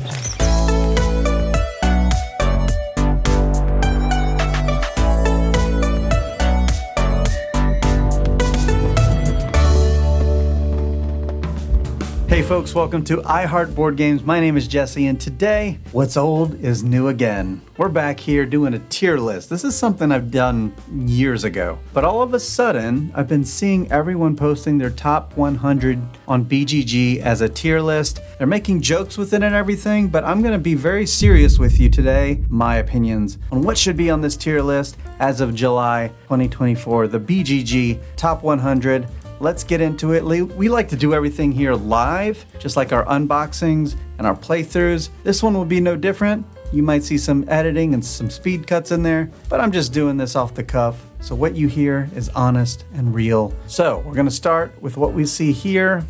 Hey folks, welcome to I Heart Board Games. My name is Jesse, and today, what's old is new again. We're back here doing a tier list. This is something I've done years ago, but all of a sudden, I've been seeing everyone posting their top 100 on BGG as a tier list. They're making jokes with it and everything, but I'm going to be very serious with you today, my opinions on what should be on this tier list as of July 2024, the BGG top 100. Let's get into it. We like to do everything here live, just like our unboxings and our playthroughs. This one will be no different. You might see some editing and some speed cuts in there, but I'm just doing this off the cuff. So what you hear is honest and real. So we're gonna start with what we see here,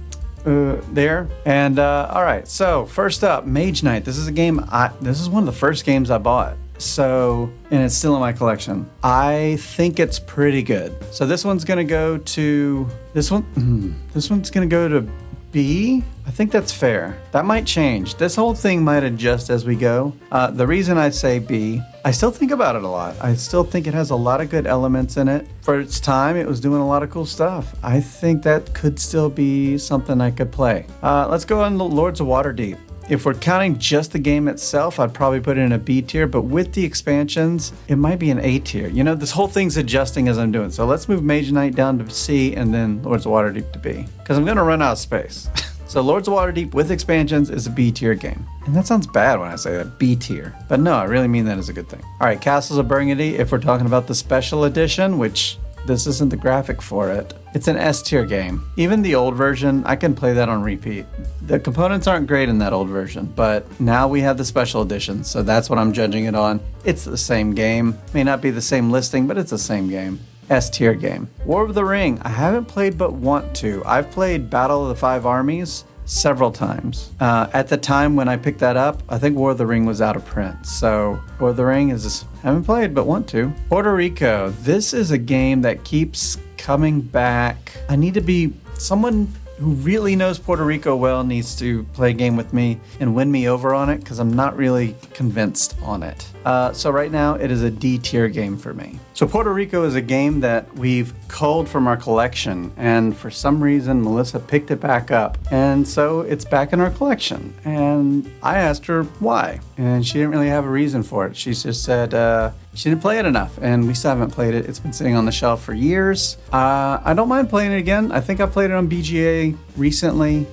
there. And all right, so first up, Mage Knight. This is a game, this is one of the first games I bought. So, and it's still in my collection. I think it's pretty good. So this one's gonna go to, this one's gonna go to B. I think that's fair. That might change. This whole thing might adjust as we go. The reason I say B, I still think about it a lot. I still think it has a lot of good elements in it. For its time, it was doing a lot of cool stuff. I think that could still be something I could play. Let's go on to Lords of Waterdeep. If we're counting just the game itself, I'd probably put it in a B tier, but with the expansions, it might be an A tier. You know, this whole thing's adjusting as I'm doing. So let's move Mage Knight down to C and then Lords of Waterdeep to B, because I'm gonna run out of space. So Lords of Waterdeep with expansions is a B tier game. And that sounds bad when I say that, B tier. But no, I really mean that as a good thing. All right, Castles of Burgundy, if we're talking about the special edition, which this isn't the graphic for it. It's an S tier game. Even the old version, I can play that on repeat. The components aren't great in that old version, but now we have the special edition, so that's what I'm judging it on. It's the same game. May not be the same listing, but it's the same game. S tier game. War of the Ring, I haven't played but want to. I've played Battle of the Five Armies several times. At the time when I picked that up, I think War of the Ring was out of print. So War of the Ring is, haven't played but want to. Puerto Rico, this is a game that keeps coming back. I need to be someone who really knows Puerto Rico well needs to play a game with me and win me over on it, because I'm not really convinced on it. So right now it is a D tier game for me. So Puerto Rico is a game that we've culled from our collection, and for some reason Melissa picked it back up, and so it's back in our collection. And I asked her why, and she didn't really have a reason for it. She just said she didn't play it enough, and we still haven't played it. It's been sitting on the shelf for years. I don't mind playing it again. I think I played it on BGA recently.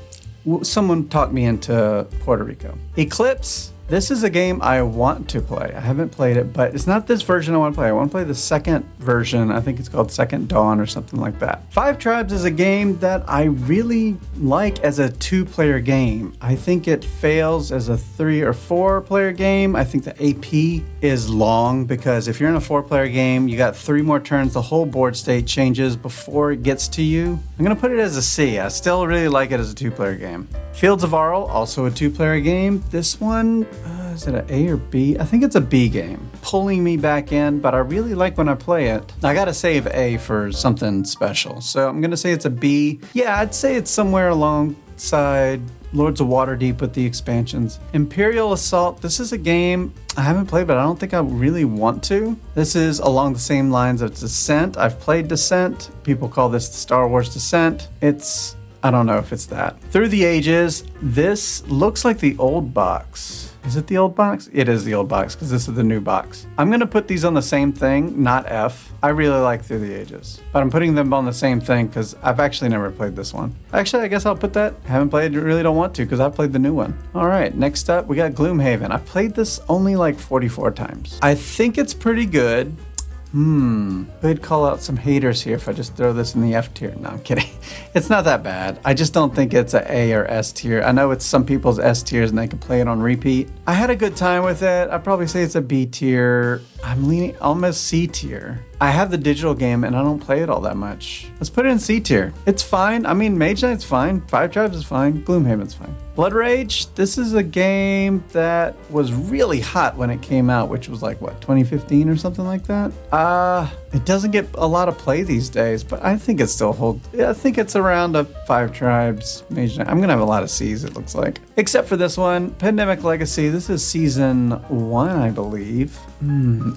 Someone talked me into Puerto Rico. Eclipse. This is a game I want to play. I haven't played it, but it's not this version I want to play. I want to play the second version. I think it's called Second Dawn or something like that. Five Tribes is a game that I really like as a two-player game. I think it fails as a 3 or 4-player game. I think the AP is long, because if you're in a 4-player game, you got 3 more turns. The whole board state changes before it gets to you. I'm going to put it as a C. I still really like it as a 2-player game. Fields of Arle, also a 2-player game. This one, is it an A or B? I think it's a B game. Pulling me back in, but I really like when I play it. I gotta save A for something special, so I'm gonna say it's a B. Yeah, I'd say it's somewhere alongside Lords of Waterdeep with the expansions. Imperial Assault, this is a game I haven't played, but I don't think I really want to. This is along the same lines of Descent. I've played Descent. People call this the Star Wars Descent. I don't know if it's that. Through the Ages, this looks like the old box. Is it the old box? It is the old box, because this is the new box. I'm gonna put these on the same thing, not F. I really like Through the Ages, but I'm putting them on the same thing because I've actually never played this one. Actually, I guess I'll put that. Haven't played, really don't want to, because I've played the new one. All right, next up, we got Gloomhaven. I've played this only like 44 times. I think it's pretty good. Could call out some haters here if I just throw this in the F tier. No, I'm kidding. It's not that bad. I just don't think it's a A or S tier. I know it's some people's S tiers and they can play it on repeat. I had a good time with it. I'd probably say it's a B tier. I'm leaning almost C tier. I have the digital game and I don't play it all that much. Let's put it in C tier. It's fine. I mean, Mage Knight's fine. Five Tribes is fine. Gloomhaven's fine. Blood Rage, this is a game that was really hot when it came out, which was like, what, 2015 or something like that? It doesn't get a lot of play these days, but I think it still holds. I think it's around a Five Tribes Mage Knight. I'm going to have a lot of C's, it looks like. Except for this one, Pandemic Legacy. This is season 1, I believe.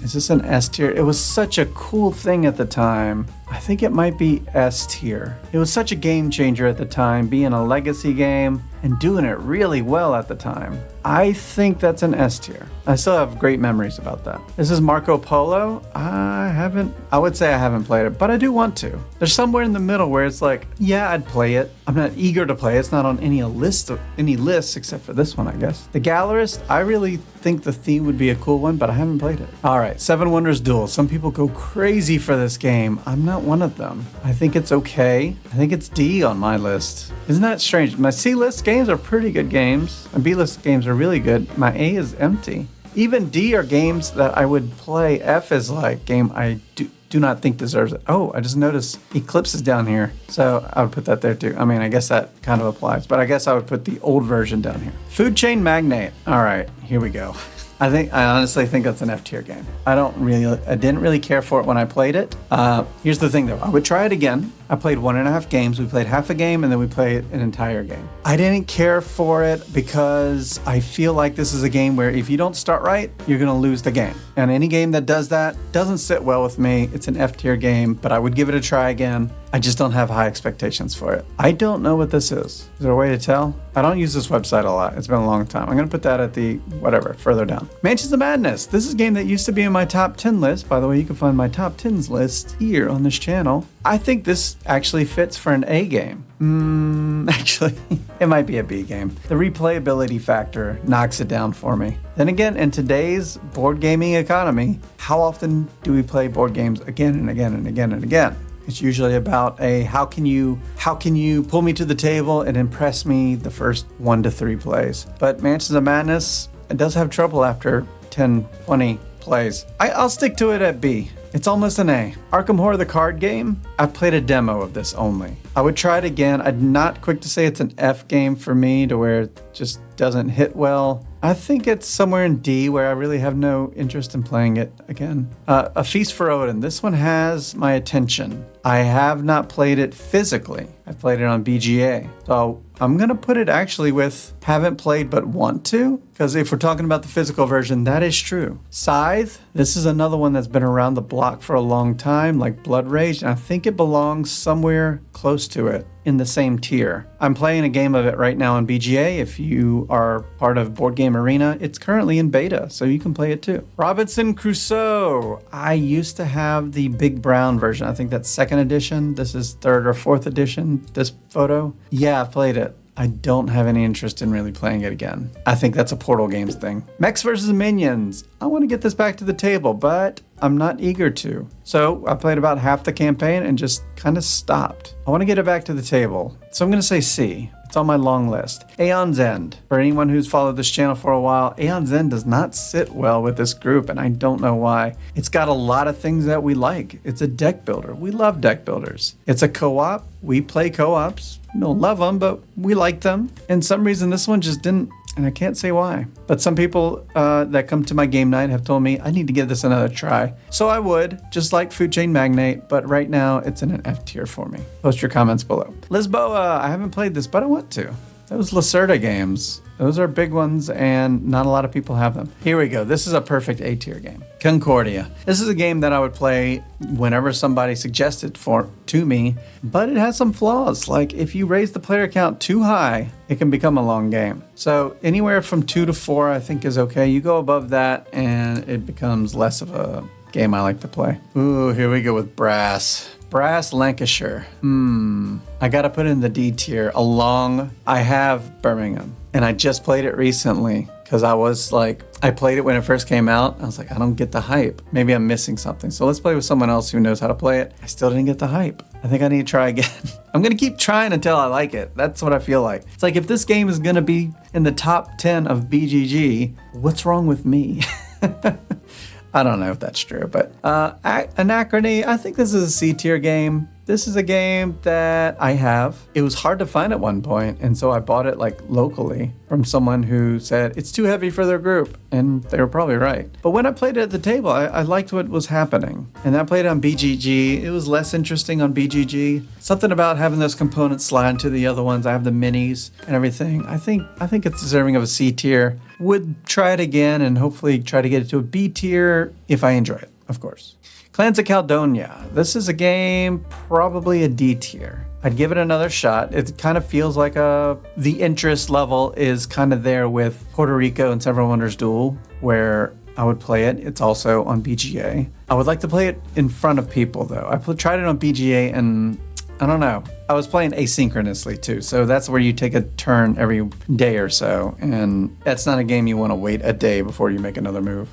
Is this an S tier? It was such a cool thing at the time. I think it might be S tier. It was such a game changer at the time, being a legacy game and doing it really well at the time. I think that's an S tier. I still have great memories about that. This is Marco Polo. I would say I haven't played it, but I do want to. There's somewhere in the middle where it's like, yeah, I'd play it. I'm not eager to play it. It's not on any lists except for this one, I guess. The Gallerist, I really think the theme would be a cool one, but I haven't played it. All right, Seven Wonders Duel. Some people go crazy for this game. I'm not one of them. I think it's okay. I think it's D on my list. Isn't that strange? My C list games are pretty good games. My B list games are really good. My A is empty. Even D are games that I would play. F is like game I do not think deserves it. Oh, I just noticed Eclipse is down here. So I would put that there too. I mean, I guess that kind of applies, but I guess I would put the old version down here. Food Chain Magnate. All right, here we go. I honestly think that's an F tier game. I didn't really care for it when I played it. Here's the thing though, I would try it again. I played 1.5 games. We played half a game and then we played an entire game. I didn't care for it because I feel like this is a game where if you don't start right, you're gonna lose the game. And any game that does that doesn't sit well with me. It's an F tier game, but I would give it a try again. I just don't have high expectations for it. I don't know what this is. Is there a way to tell? I don't use this website a lot. It's been a long time. I'm gonna put that at the further down. Mansions of Madness. This is a game that used to be in my top 10 list. By the way, you can find my top 10s list here on this channel. I think this actually fits for an A game. Actually, it might be a B game. The replayability factor knocks it down for me. Then again, in today's board gaming economy, how often do we play board games again and again and again and again? It's usually about how can you pull me to the table and impress me the first 1 to 3 plays. But Mansions of Madness, it does have trouble after 10, 20 plays. I'll stick to it at B. It's almost an A. Arkham Horror the card game, I've played a demo of this only. I would try it again. I'm not quick to say it's an F game for me to where it just doesn't hit well. I think it's somewhere in D where I really have no interest in playing it again. A Feast for Odin. This one has my attention. I have not played it physically. I played it on BGA. So I'm going to put it actually with haven't played but want to, because if we're talking about the physical version, that is true. Scythe. This is another one that's been around the block for a long time, like Blood Rage, and I think it belongs somewhere close to it in the same tier. I'm playing a game of it right now on BGA. If you are part of Board Game Arena, it's currently in beta, so you can play it too. Robinson Crusoe. I used to have the Big Brown version. I think that's 2nd edition. This is 3rd or 4th edition, this photo. Yeah, I've played it. I don't have any interest in really playing it again. I think that's a Portal Games thing. Mechs vs. Minions. I want to get this back to the table, but I'm not eager to. So I played about half the campaign and just kind of stopped. I want to get it back to the table. So I'm going to say C. It's on my long list. Aeon's End. For anyone who's followed this channel for a while, Aeon's End does not sit well with this group, and I don't know why. It's got a lot of things that we like. It's a deck builder. We love deck builders. It's a co-op. We play co-ops. We don't love them, but we like them. And some reason this one just didn't, and I can't say why. But some people that come to my game night have told me I need to give this another try. So I would, just like Food Chain Magnate, but right now it's in an F tier for me. Post your comments below. Lisboa, I haven't played this, but I want to. Those Lacerda games, those are big ones and not a lot of people have them. Here we go. This is a perfect A tier game. Concordia. This is a game that I would play whenever somebody suggested to me, but it has some flaws. Like if you raise the player count too high, it can become a long game. So anywhere from 2 to 4 I think is okay. You go above that and it becomes less of a game I like to play. Ooh, here we go with Brass. Brass Lancashire. I gotta put in the D tier I have Birmingham. And I just played it recently because I played it when it first came out. I was like, I don't get the hype. Maybe I'm missing something. So let's play with someone else who knows how to play it. I still didn't get the hype. I think I need to try again. I'm gonna keep trying until I like it. That's what I feel like. It's like if this game is gonna be in the top 10 of BGG, what's wrong with me? I don't know if that's true, but Anachrony, I think this is a C tier game. This is a game that I have. It was hard to find at one point, and so I bought it like locally from someone who said it's too heavy for their group, and they were probably right. But when I played it at the table, I liked what was happening. And I played it on BGG. It was less interesting on BGG. Something about having those components slide into the other ones. I have the minis and everything. I think it's deserving of a C tier. Would try it again and hopefully try to get it to a B tier if I enjoy it, of course. Clans of Caledonia. This is a game, probably a D tier. I'd give it another shot. It kind of feels like the interest level is kind of there with Puerto Rico and Several Wonders Duel, where I would play it. It's also on BGA. I would like to play it in front of people, though. I tried it on BGA, and I don't know. I was playing asynchronously, too, so that's where you take a turn every day or so, and that's not a game you want to wait a day before you make another move.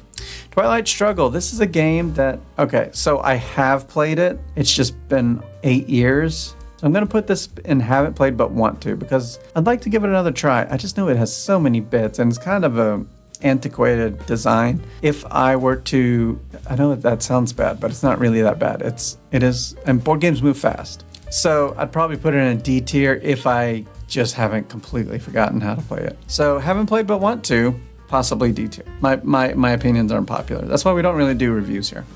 Twilight Struggle. This is a game that, okay, so I have played it. It's just been 8 years. So I'm going to put this in haven't played but want to, because I'd like to give it another try. I just know it has so many bits, and it's kind of a antiquated design. If I were to, I know that sounds bad, but it's not really that bad. It is, and board games move fast. So I'd probably put it in a D tier if I just haven't completely forgotten how to play it. So haven't played but want to, possibly D tier. My opinions aren't popular. That's why we don't really do reviews here.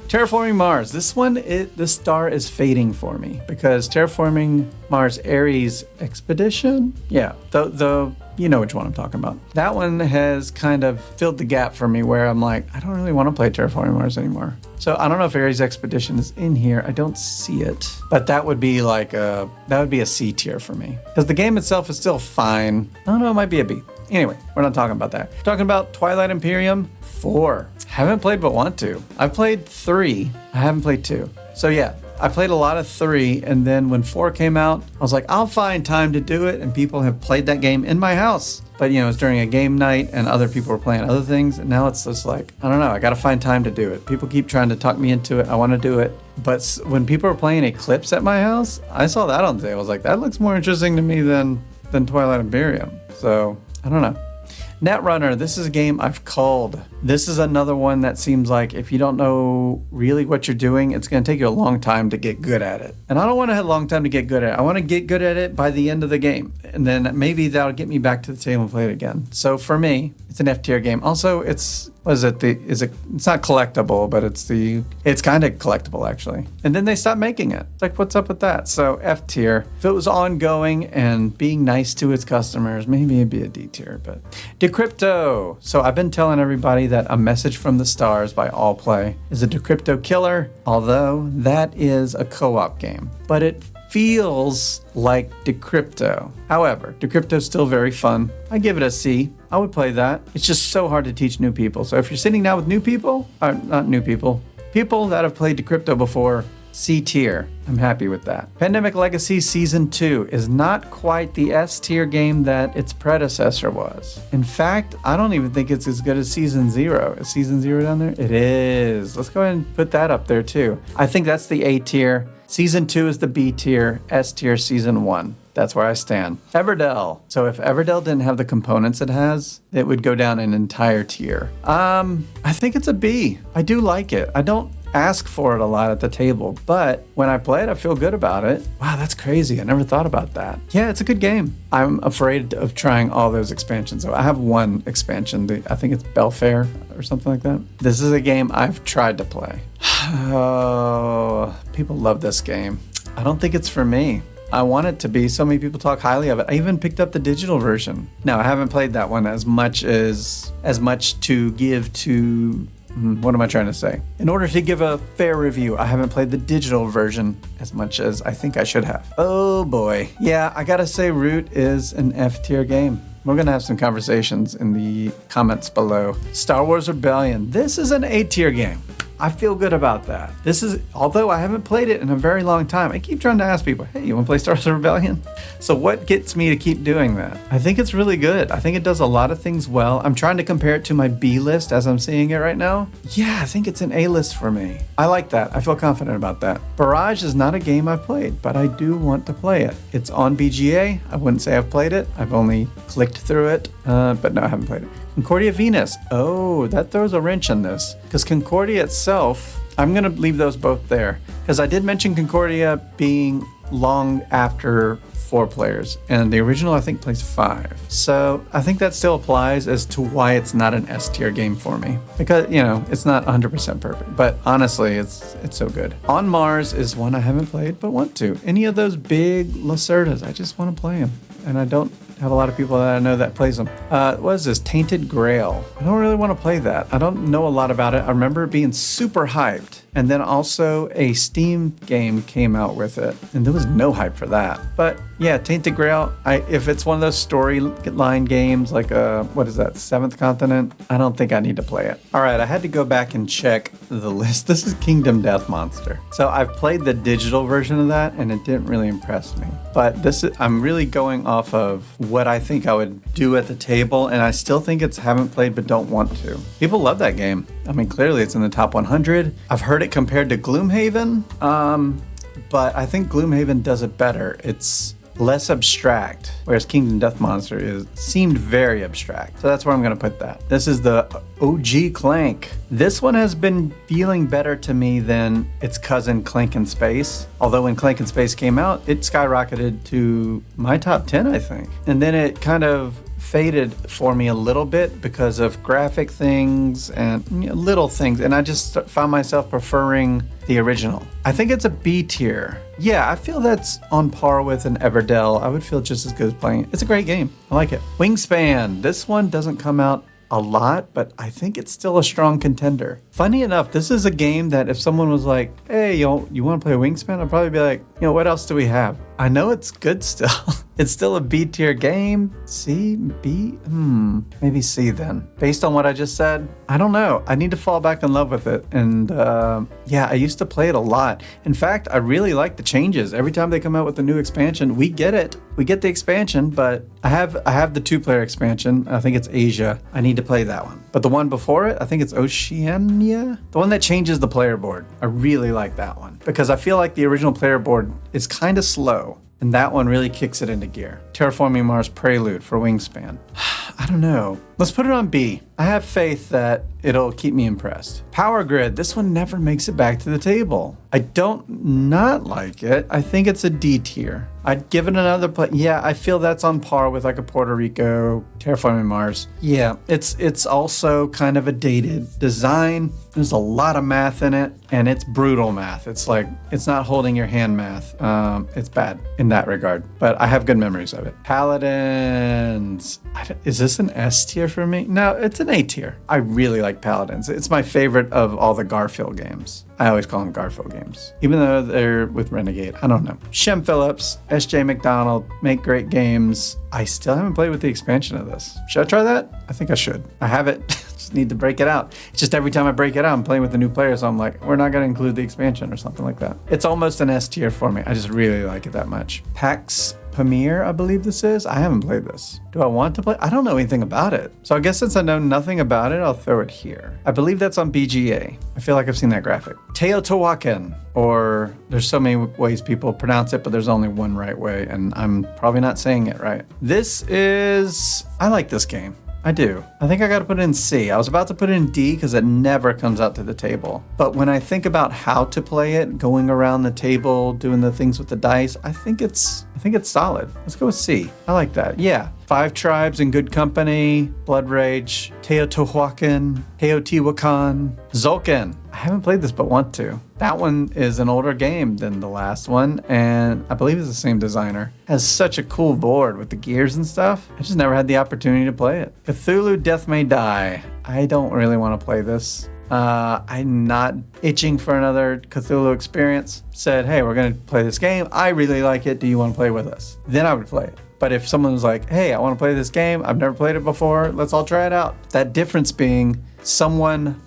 Terraforming Mars. This one, the star is fading for me because Terraforming Mars Ares Expedition. Yeah, the you know which one I'm talking about. That one has kind of filled the gap for me where I'm like, I don't really want to play Terraforming Mars anymore. So I don't know if Ares Expedition is in here. I don't see it, but that would be a C tier for me because the game itself is still fine. I don't know, it might be a B. Anyway, we're not talking about that. We're talking about Twilight Imperium 4. Haven't played but want to. I've played 3. I haven't played 2. So yeah, I played a lot of 3, and then when 4 came out, I was like, I'll find time to do it, and people have played that game in my house. But it was during a game night, and other people were playing other things, and now it's just like, I don't know, I gotta find time to do it. People keep trying to talk me into it. I want to do it. But when people are playing Eclipse at my house, I saw that on the table. I was like, that looks more interesting to me than Twilight Imperium. So I don't know. Netrunner, this is a game I've culled. This is another one that seems like if you don't know really what you're doing, it's going to take you a long time to get good at it. And I don't want to have a long time to get good at it. I want to get good at it by the end of the game. And then maybe that'll get me back to the table and play it again. So for me, it's an F tier game. Also, it's not collectible, but it's kind of collectible actually. And then they stopped making it. It's like, what's up with that? So F tier. If it was ongoing and being nice to its customers, maybe it'd be a D tier, but Decrypto. So I've been telling everybody that A Message from the Stars by All Play is a Decrypto killer, although that is a co-op game. But it feels like Decrypto. However, Decrypto is still very fun. I give it a C. I would play that. It's just so hard to teach new people. So if you're sitting down with new people, or not new people, people that have played Decrypto before, C tier. I'm happy with that. Pandemic Legacy Season 2 is not quite the S tier game that its predecessor was. In fact, I don't even think it's as good as Season 0. Is Season 0 down there? It is. Let's go ahead and put that up there too. I think that's the A tier. Season 2 is the B tier. S tier Season 1. That's where I stand. Everdell. So if Everdell didn't have the components it has, it would go down an entire tier. I think it's a B. I do like it. I don't ask for it a lot at the table, but when I play it, I feel good about it. Wow, that's crazy. I never thought about that. Yeah, it's a good game. I'm afraid of trying all those expansions. So I have one expansion. I think it's Belfair or something like that. This is a game I've tried to play. Oh, people love this game. I don't think it's for me. I want it to be. So many people talk highly of it. I even picked up the digital version. Now, I haven't played that one as much to give to... What am I trying to say? In order to give a fair review, I haven't played the digital version as much as I think I should have. Oh boy. Yeah, I gotta say Root is an F tier game. We're gonna have some conversations in the comments below. Star Wars Rebellion. This is an A tier game. I feel good about that. This is, although I haven't played it in a very long time, I keep trying to ask people, hey, you want to play Star Wars Rebellion? So what gets me to keep doing that? I think it's really good. I think it does a lot of things well. I'm trying to compare it to my B list as I'm seeing it right now. Yeah, I think it's an A list for me. I like that. I feel confident about that. Barrage is not a game I've played, but I do want to play it. It's on BGA. I wouldn't say I've played it. I've only clicked through it, but no, I haven't played it. Concordia Venus. Oh, that throws a wrench in this. Because Concordia itself, I'm going to leave those both there. Because I did mention Concordia being long after 4 players, and the original I think plays 5. So I think that still applies as to why it's not an S tier game for me, because it's not 100% perfect, but honestly it's so good. On Mars is one I haven't played but want to. Any of those big Lacerdas, I just want to play them, and I don't have a lot of people that I know that plays them. What is this? Tainted Grail. I don't really want to play that. I don't know a lot about it. I remember it being super hyped. And then also a Steam game came out with it, and there was no hype for that. But yeah, Tainted Grail, if it's one of those storyline games like what is that, Seventh Continent, I don't think I need to play it. All right, I had to go back and check the list. This is Kingdom Death Monster. So I've played the digital version of that, and it didn't really impress me. But I'm really going off of what I think I would do at the table, and I still think it's haven't played but don't want to. People love that game. I mean, clearly it's in the top 100. I've heard it compared to Gloomhaven, but I think Gloomhaven does it better. It's less abstract, whereas Kingdom Death Monster seemed very abstract. So that's where I'm going to put that. This is the OG Clank. This one has been feeling better to me than its cousin Clank in Space. Although when Clank in Space came out, it skyrocketed to my top 10, I think. And then it kind of faded for me a little bit because of graphic things and little things, and I just found myself preferring the original. I think it's a B tier. Yeah, I feel that's on par with an Everdell. I would feel just as good as playing it. It's a great game. I like it. Wingspan. This one doesn't come out a lot, but I think it's still a strong contender. Funny enough, this is a game that if someone was like, hey, you want to play Wingspan? I'd probably be like, what else do we have? I know it's good still. It's still a B tier game. C, B, maybe C then. Based on what I just said, I don't know. I need to fall back in love with it. And yeah, I used to play it a lot. In fact, I really like the changes. Every time they come out with a new expansion, we get it. We get the expansion, but I have the 2-player expansion. I think it's Asia. I need to play that one. But the one before it, I think it's Oceania. The one that changes the player board. I really like that one because I feel like the original player board is kind of slow. And that one really kicks it into gear. Terraforming Mars Prelude for Wingspan. I don't know. Let's put it on B. I have faith that it'll keep me impressed. Power Grid. This one never makes it back to the table. I don't not like it. I think it's a D tier. I'd give it another play. Yeah, I feel that's on par with like a Puerto Rico, Terraforming Mars. Yeah, it's also kind of a dated design. There's a lot of math in it, and it's brutal math. It's like, it's not holding your hand math. It's bad in that regard, but I have good memories of it. Paladins. Is this an S tier for me? No, it's an A tier. I really like Paladins. It's my favorite of all the Garfield games. I always call them Garfield games, even though they're with Renegade. I don't know. Shem Phillips, S.J. McDonald, make great games. I still haven't played with the expansion of this. Should I try that? I think I should. I have it. Just need to break it out. It's just every time I break it out, I'm playing with the new players. So I'm like, we're not going to include the expansion or something like that. It's almost an S tier for me. I just really like it that much. PAX Pamir, I believe this is. I haven't played this. Do I want to play? I don't know anything about it. So I guess since I know nothing about it, I'll throw it here. I believe that's on BGA. I feel like I've seen that graphic. Teotihuacan, or there's so many ways people pronounce it, but there's only one right way, and I'm probably not saying it right. I like this game. I do. I think I got to put it in C. I was about to put it in D because it never comes out to the table. But when I think about how to play it, going around the table, doing the things with the dice, I think it's solid. Let's go with C. I like that. Yeah. 5 Tribes in Good Company, Blood Rage, Teotihuacan, Zulkan. I haven't played this but want to. That one is an older game than the last one, and I believe it's the same designer. Has such a cool board with the gears and stuff. I just never had the opportunity to play it. Cthulhu Death May Die. I don't really want to play this. I'm not itching for another Cthulhu experience. Said, hey, we're going to play this game. I really like it. Do you want to play with us? Then I would play it. But if someone was like, hey, I want to play this game. I've never played it before. Let's all try it out. That difference being someone,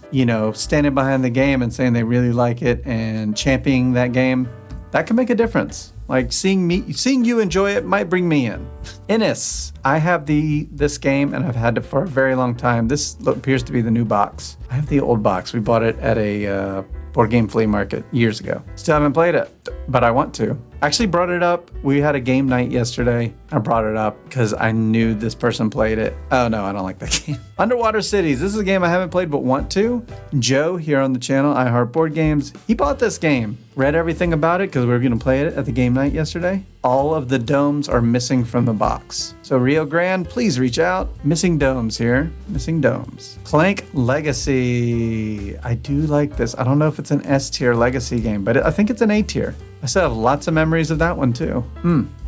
standing behind the game and saying they really like it and championing that game, that can make a difference. Like seeing you enjoy it might bring me in. Innis. I have this game and I've had it for a very long time. This appears to be the new box. I have the old box. We bought it at a board game flea market years ago. Still haven't played it, but I want to. Actually brought it up. We had a game night yesterday. I brought it up because I knew this person played it. Oh no, I don't like that game. Underwater Cities. This is a game I haven't played but want to. Joe here on the channel, I Heart Board Games, he bought this game. Read everything about it because we were going to play it at the game night yesterday. All of the domes are missing from the box. So Rio Grande, please reach out. Missing domes here. Missing domes. Clank Legacy. I do like this. I don't know if it's an S tier Legacy game, but I think it's an A tier. I still have lots of memories of that one too.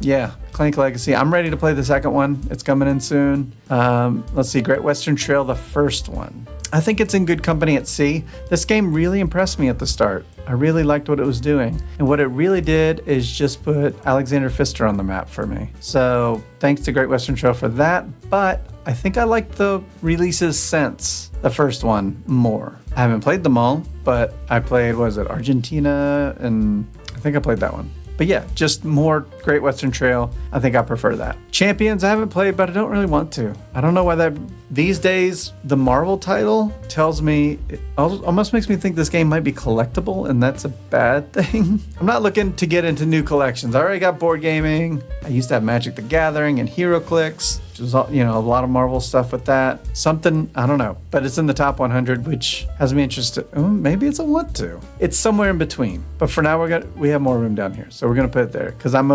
Yeah, Clank Legacy. I'm ready to play the second one. It's coming in soon. Let's see, Great Western Trail, the first one. I think it's in good company at sea. This game really impressed me at the start. I really liked what it was doing. And what it really did is just put Alexander Pfister on the map for me. So thanks to Great Western Trail for that. But I think I liked the releases since the first one more. I haven't played them all, but I played, Argentina? And I think I played that one. But yeah, just more Great Western Trail. I think I prefer that. Champions, I haven't played, but I don't really want to. I don't know why that... These days, the Marvel title tells me... It almost makes me think this game might be collectible, and that's a bad thing. I'm not looking to get into new collections. I already got board gaming. I used to have Magic the Gathering and HeroClix, which was, a lot of Marvel stuff with that. Something, I don't know. But it's in the top 100, which has me interested. Maybe it's a want to. It's somewhere in between. But for now, we have more room down here. So we're going to put it there, because I'm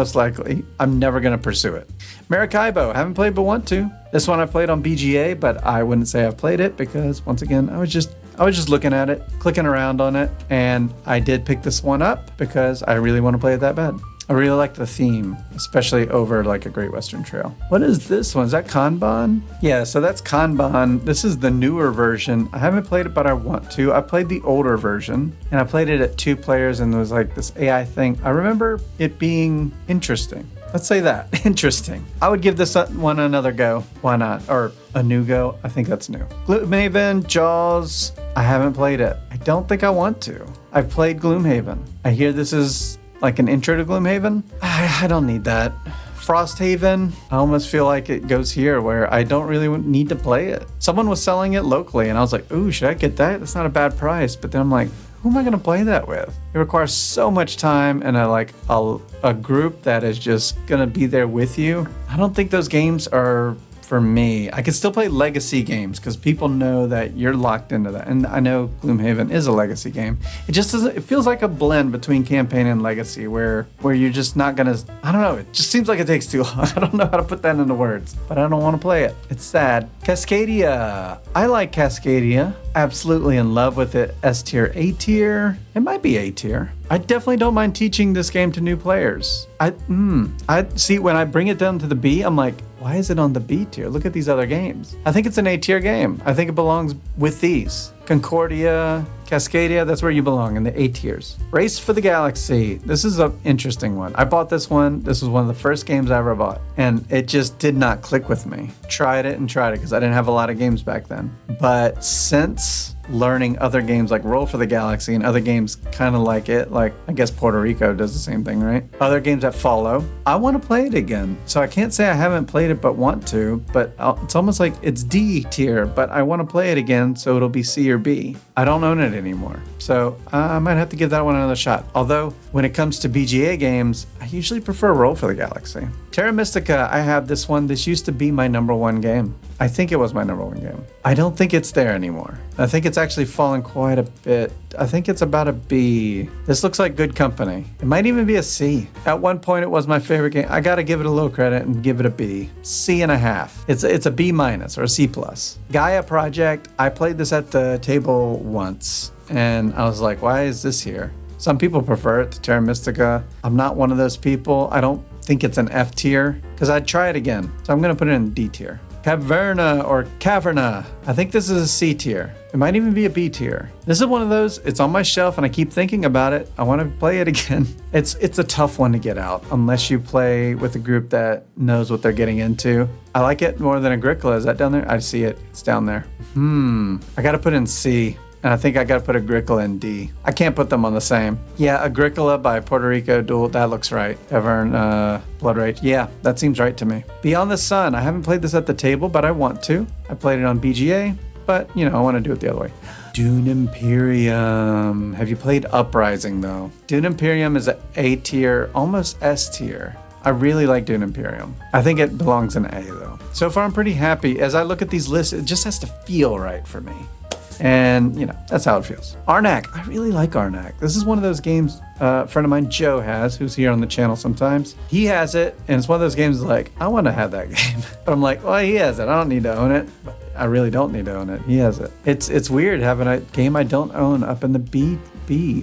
never going to pursue it. Maracaibo, haven't played but want to. This one I played on BGA, but I wouldn't say I've played it because, once again, I was just looking at it, clicking around on it, and I did pick this one up because I really want to play it that bad. I really like the theme, especially over like a Great Western Trail. What is this one? Is that Kanban? Yeah, so that's Kanban. This is the newer version. I haven't played it, but I want to. I played the older version, and I played it at 2 players, and there was like this AI thing. I remember it being interesting. Let's say that. Interesting. I would give this one another go. Why not? Or a new go. I think that's new. Gloomhaven, Jaws. I haven't played it. I don't think I want to. I've played Gloomhaven. I hear this is like an intro to Gloomhaven. I don't need that. Frosthaven, I almost feel like it goes here where I don't really need to play it. Someone was selling it locally and I was like, ooh, should I get that? That's not a bad price. But then I'm like, who am I going to play that with? It requires so much time and a group that is just going to be there with you. I don't think those games are for me. I can still play legacy games because people know that you're locked into that. And I know Gloomhaven is a legacy game. It just doesn't, it feels like a blend between campaign and legacy where you're just not going to, I don't know. It just seems like it takes too long. I don't know how to put that into words, but I don't want to play it. It's sad. Cascadia. I like Cascadia. Absolutely in love with it. S tier, A tier. It might be A tier. I definitely don't mind teaching this game to new players. I see when I bring it down to the B, I'm like, why is it on the B tier? Look at these other games. I think it's an A tier game. I think it belongs with these. Concordia, Cascadia, that's where you belong in the A tiers. Race for the Galaxy. This is an interesting one. I bought this one. This was one of the first games I ever bought, and it just did not click with me. Tried it because I didn't have a lot of games back then. But since learning other games like Roll for the Galaxy and other games kind of like it, like I guess Puerto Rico does the same thing, right? Other games that follow, I want to play it again. So I can't say I haven't played it but want to, but it's almost like it's D tier, but I want to play it again, so it'll be C or B. I don't own it anymore, so I might have to give that one another shot. Although when it comes to BGA games, I usually prefer Roll for the Galaxy. Terra Mystica, I have this one. This used to be my #1 game. I think it was my #1 game. I don't think it's there anymore. I think it's actually fallen quite a bit. I think it's about a B. This looks like good company. It might even be a C. At one point, it was my favorite game. I got to give it a little credit and give it a B. C.5. It's a B- or a C+. Gaia Project, I played this at the table once, and I was like, why is this here? Some people prefer it to Terra Mystica. I'm not one of those people. I don't think it's an F tier, because I'd try it again. So I'm going to put it in D tier. Caverna or Caverna. I think this is a C tier. It might even be a B tier. This is one of those, it's on my shelf and I keep thinking about it. I want to play it again. It's a tough one to get out unless you play with a group that knows what they're getting into. I like it more than Agricola. Is that down there? I see it. It's down there. I got to put in C. And I think I got to put Agricola in D. I can't put them on the same. Yeah, Agricola by Puerto Rico Duel. That looks right. Cavern, Blood Rage. Yeah, that seems right to me. Beyond the Sun. I haven't played this at the table, but I want to. I played it on BGA. but you know, I want to do it the other way. Dune Imperium. Have you played Uprising though? Dune Imperium is an A tier, almost S tier. I really like Dune Imperium. I think it belongs in A though. So far I'm pretty happy. As I look at these lists, it just has to feel right for me. And, you know, that's how it feels. Arnak. I really like Arnak. This is one of those games a friend of mine, Joe, has, who's here on the channel sometimes. He has it, and it's one of those games like, I want to have that game. But I'm like, well, he has it. I don't need to own it. But I really don't need to own it. He has it. It's weird having a game I don't own up in the B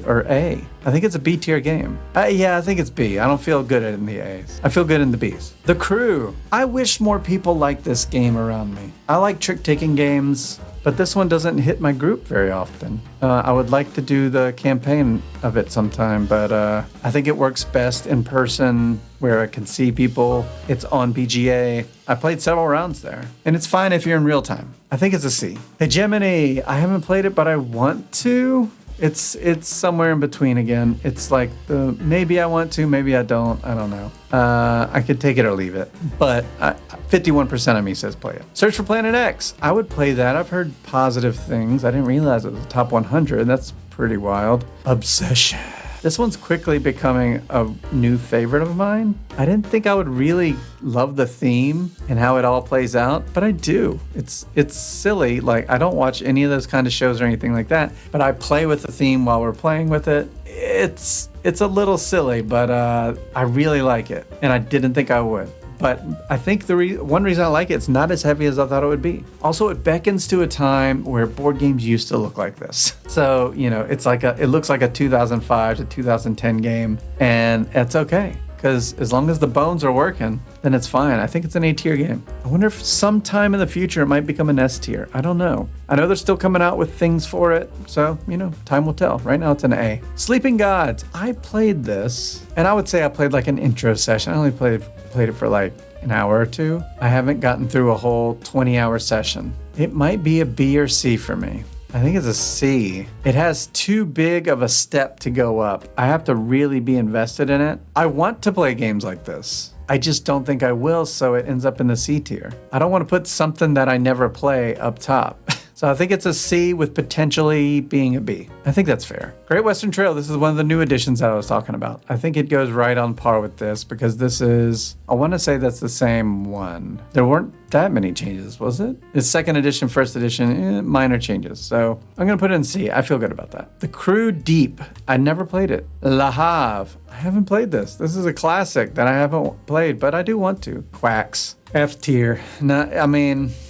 or A. I think it's a B tier game. Yeah, I think it's B. I don't feel good in the A's. I feel good in the B's. The Crew. I wish more people liked this game around me. I like trick-taking games, but this one doesn't hit my group very often. I would like to do the campaign of it sometime, but I think it works best in person where I can see people. It's on BGA. I played several rounds there, and it's fine if you're in real time. I think it's a C. Hegemony. I haven't played it, but I want to. It's somewhere in between again. It's like the maybe I want to, maybe I don't. I don't know. I could take it or leave it. But 51% of me says play it. Search for Planet X. I would play that. I've heard positive things. I didn't realize it was the top 100. That's pretty wild. Obsession. This one's quickly becoming a new favorite of mine. I didn't think I would really love the theme and how it all plays out, but I do. It's silly. Like, I don't watch any of those kind of shows or anything like that, but I play with the theme while we're playing with it. It's a little silly, but I really like it, and I didn't think I would. But I think one reason I like it, it's not as heavy as I thought it would be. Also, it beckons to a time where board games used to look like this. So, you know, it looks like a 2005 to 2010 game, and it's okay. Because as long as the bones are working, then it's fine. I think it's an A tier game. I wonder if sometime in the future it might become an S tier. I don't know. I know they're still coming out with things for it. So, you know, time will tell. Right now it's an A. Sleeping Gods. I played this, and I would say I played like an intro session. I only played it for like an hour or two. I haven't gotten through a whole 20-hour session. It might be a B or C for me. I think it's a C. It has too big of a step to go up. I have to really be invested in it. I want to play games like this. I just don't think I will, so it ends up in the C tier. I don't want to put something that I never play up top. So I think it's a C with potentially being a B. I think that's fair. Great Western Trail. This is one of the new additions that I was talking about. I think it goes right on par with this because this is, I want to say that's the same one. There weren't that many changes, was it? It's second edition, first edition, minor changes. So I'm going to put it in C. I feel good about that. The Crew Deep. I never played it. Le Havre. I haven't played this. This is a classic that I haven't played, but I do want to. Quacks. F tier.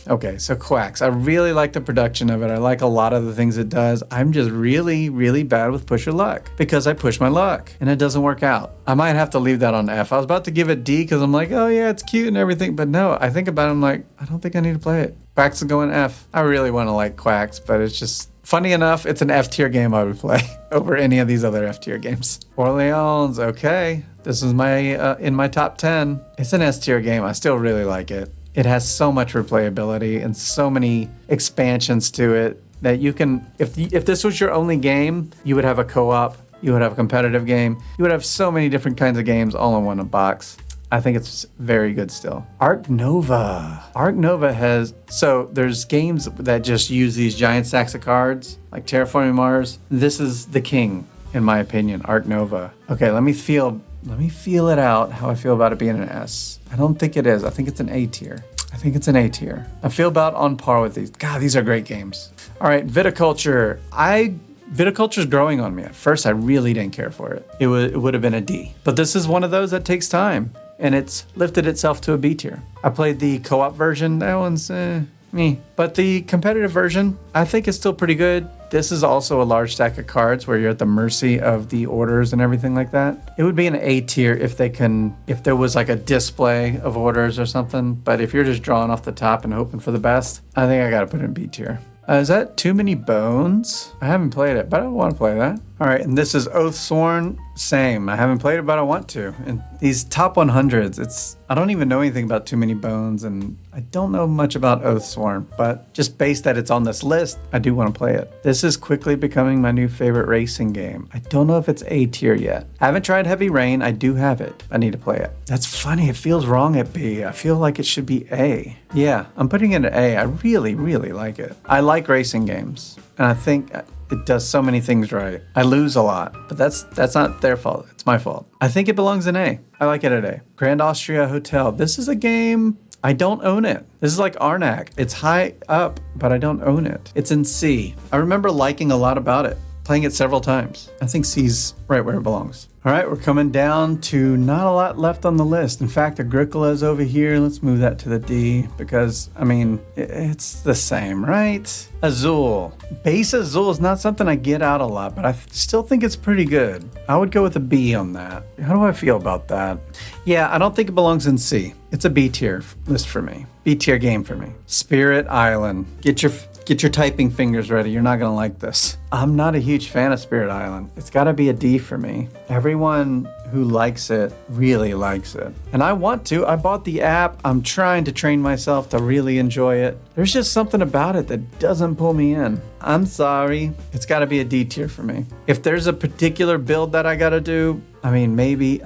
Okay, so Quacks. I really like the production of it. I like a lot of the things it does. I'm just really, really bad with push your luck because I push my luck and it doesn't work out. I might have to leave that on F. I was about to give it D because I'm like, oh yeah, it's cute and everything. But no, I think about it, I'm like, I don't think I need to play it. Quacks is going F. I really want to like Quacks, but it's just funny enough, it's an F tier game I would play over any of these other F tier games. Orleans, okay. This is in my top 10. It's an S tier game. I still really like it. It has so much replayability and so many expansions to it that you can, if this was your only game, you would have a co-op, you would have a competitive game, you would have so many different kinds of games all in one box. I think it's very good still. Arc Nova. Arc Nova there's games that just use these giant stacks of cards, like Terraforming Mars. This is the king, in my opinion, Arc Nova. Okay, let me feel it out, how I feel about it being an S. I don't think it is. I think it's an A tier. I feel about on par with these. God, these are great games. All right, Viticulture. Viticulture's growing on me. At first, I really didn't care for it. It would have been a D. But this is one of those that takes time, and it's lifted itself to a B tier. I played the co-op version. That one's me. But the competitive version, I think is still pretty good. This is also a large stack of cards where you're at the mercy of the orders and everything like that. It would be an A tier if there was like a display of orders or something. But if you're just drawing off the top and hoping for the best, I think I gotta put it in B tier. Is that Too Many Bones? I haven't played it, but I want to play that. All right, and this is Oathsworn. Same. I haven't played it, but I want to. And these top 100s, I don't even know anything about Too Many Bones, and I don't know much about Oathsworn, but just based that it's on this list, I do want to play it. This is quickly becoming my new favorite racing game. I don't know if it's A tier yet. I haven't tried Heavy Rain. I do have it. I need to play it. That's funny. It feels wrong at B. I feel like it should be A. Yeah, I'm putting it at A. I really, really like it. I like racing games, and I think it does so many things right. I lose a lot, but that's not their fault. It's my fault. I think it belongs in A. I like it at A. Grand Austria Hotel. This is a game, I don't own it. This is like Arnak. It's high up, but I don't own it. It's in C. I remember liking a lot about it, playing it several times. I think C's right where it belongs. All right, we're coming down to not a lot left on the list. In fact, Agricola is over here. Let's move that to the D because, I mean, it's the same, right? Azul. Base Azul is not something I get out a lot, but I still think it's pretty good. I would go with a B on that. How do I feel about that? Yeah, I don't think it belongs in C. It's a B tier list for me. B tier game for me. Spirit Island. Get your typing fingers ready. You're not going to like this. I'm not a huge fan of Spirit Island. It's got to be a D for me. Everyone who likes it really likes it. And I want to. I bought the app. I'm trying to train myself to really enjoy it. There's just something about it that doesn't pull me in. I'm sorry. It's got to be a D tier for me. If there's a particular build that I got to do, I mean, maybe.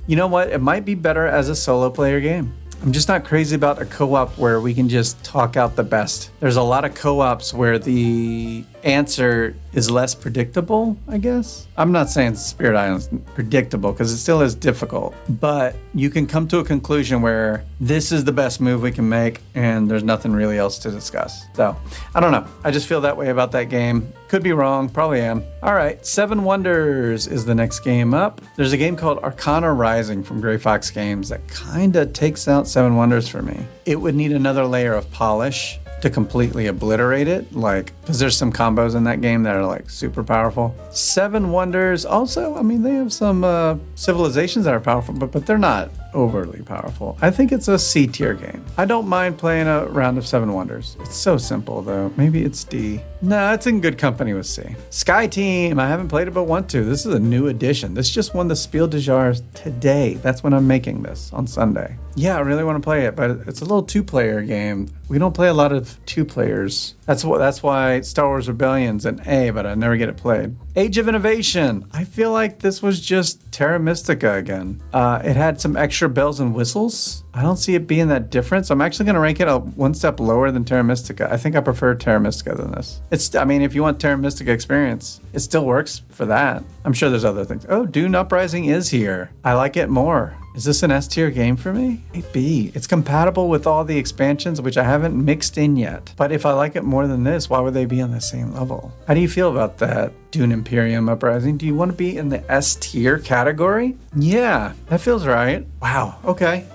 You know what? It might be better as a solo player game. I'm just not crazy about a co-op where we can just talk out the best. There's a lot of co-ops where the answer is less predictable, I guess. I'm not saying Spirit Island's predictable because it still is difficult, but you can come to a conclusion where this is the best move we can make and there's nothing really else to discuss. So, I don't know. I just feel that way about that game. Could be wrong, probably am. All right, Seven Wonders is the next game up. There's a game called Arcana Rising from Gray Fox Games that kind of takes out Seven Wonders for me. It would need another layer of polish to completely obliterate it, like, because there's some combos in that game that are like super powerful. Seven Wonders also, I mean, they have some civilizations that are powerful, but they're not overly powerful. I think it's a C tier game. I don't mind playing a round of Seven Wonders. It's so simple though. Maybe it's D. No, it's in good company with C. Sky Team, I haven't played it but want to. This is a new edition. This just won the Spiel des Jahres today. That's when I'm making this, on Sunday. Yeah, I really want to play it, but it's a little two-player game. We don't play a lot of two players. That's why Star Wars Rebellion's an A, but I never get it played. Age of Innovation. I feel like this was just Terra Mystica again. It had some extra bells and whistles. I don't see it being that different, so I'm actually going to rank it one step lower than Terra Mystica. I think I prefer Terra Mystica than this. I mean, if you want Terra Mystica experience, it still works for that. I'm sure there's other things. Oh, Dune Uprising is here. I like it more. Is this an S tier game for me? A B. It's compatible with all the expansions, which I haven't mixed in yet. But if I like it more than this, why would they be on the same level? How do you feel about that? Dune Imperium Uprising. Do you want to be in the S tier category? Yeah, that feels right. Wow. Okay.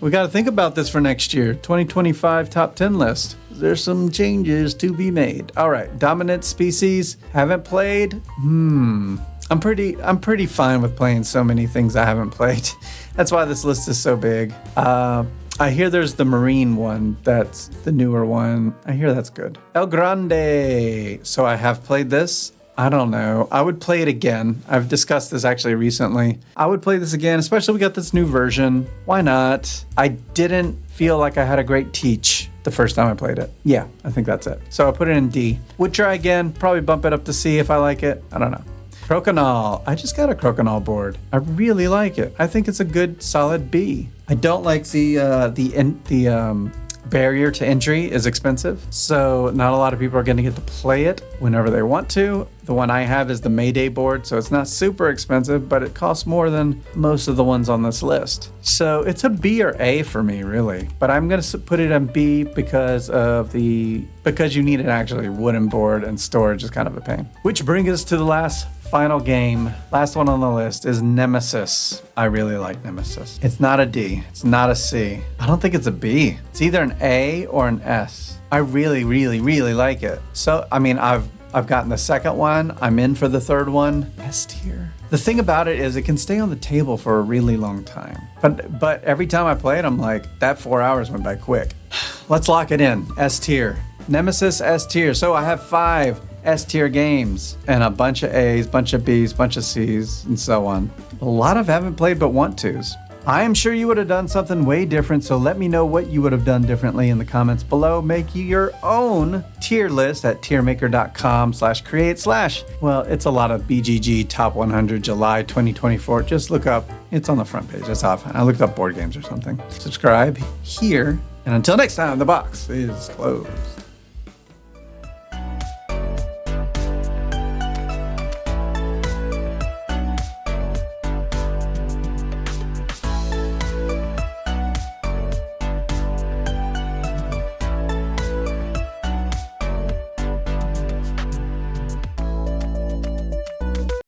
We got to think about this for next year. 2025 top 10 list. There's some changes to be made. All right. Dominant Species. Haven't played. I'm pretty fine with playing so many things I haven't played. That's why this list is so big. I hear there's the Marine one. That's the newer one. I hear that's good. El Grande. So I have played this. I don't know. I would play it again. I've discussed this actually recently. I would play this again, especially we got this new version. Why not? I didn't feel like I had a great teach the first time I played it. Yeah, I think that's it. So I put it in D. Would try again. Probably bump it up to C if I like it. I don't know. Crokinole. I just got a Crokinole board. I really like it. I think it's a good solid B. I don't like the barrier to entry is expensive, so not a lot of people are going to get to play it whenever they want to. The one I have is the Mayday board, so it's not super expensive, but it costs more than most of the ones on this list. So it's a B or A for me, really. But I'm going to put it on B because you need an actually wooden board and storage is kind of a pain. Which brings us to the final game. Last one on the list is Nemesis. I really like Nemesis. It's not a D. It's not a C. I don't think it's a B. It's either an A or an S. I really, really, really like it. So, I mean, I've gotten the second one. I'm in for the third one. S tier. The thing about it is it can stay on the table for a really long time. But every time I play it, I'm like, that 4 hours went by quick. Let's lock it in. S tier. Nemesis S tier. So I have 5. S tier games, and a bunch of A's, bunch of B's, bunch of C's, and so on. A lot of haven't played but want tos. I am sure you would have done something way different, so let me know what you would have done differently in the comments below. Make your own tier list at tiermaker.com/create/. Well, it's a lot of BGG Top 100 July 2024. Just look up, it's on the front page. That's how I looked up board games or something. Subscribe here, and until next time, the box is closed.